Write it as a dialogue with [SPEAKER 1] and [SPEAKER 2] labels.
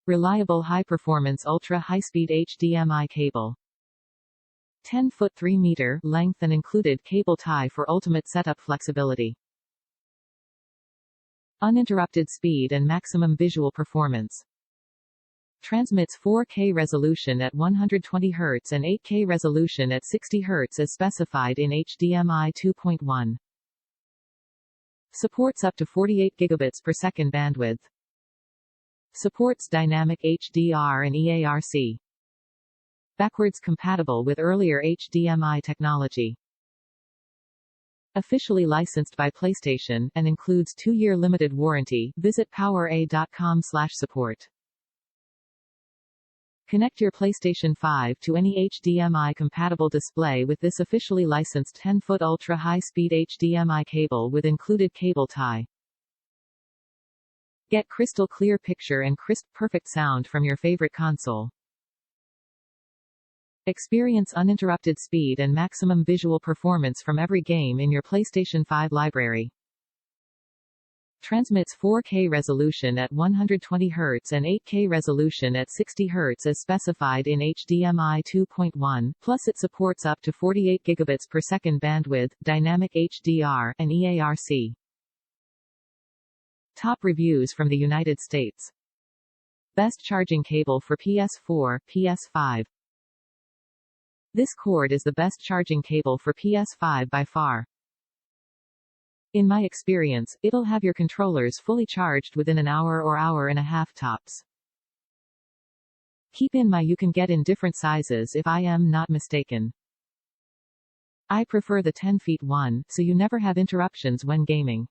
[SPEAKER 1] Reliable high-performance ultra-high-speed HDMI cable. 10-foot 3-meter length and included cable tie for ultimate setup flexibility. Uninterrupted speed and maximum visual performance. Transmits 4K resolution at 120 Hz and 8K resolution at 60 Hz as specified in HDMI 2.1. Supports up to 48 gigabits per second bandwidth. Supports dynamic HDR and eARC. Backwards compatible with earlier HDMI technology. Officially licensed by PlayStation, and includes 2-year limited warranty. Visit PowerA.com/support. Connect your PlayStation 5 to any HDMI-compatible display with this officially licensed 10-foot ultra-high-speed HDMI cable with included cable tie. Get crystal clear picture and crisp, perfect sound from your favorite console. Experience uninterrupted speed and maximum visual performance from every game in your PlayStation 5 library. Transmits 4K resolution at 120 Hz and 8K resolution at 60 Hz as specified in HDMI 2.1, plus it supports up to 48 gigabits per second bandwidth, dynamic HDR, and eARC. Top reviews from the United States. Best charging cable for PS4, PS5. This cord is the best charging cable for PS5 by far. In my experience, it'll have your controllers fully charged within an hour or hour and a half tops. Keep in mind you can get in different sizes if I am not mistaken. I prefer the 10 feet one, so you never have interruptions when gaming.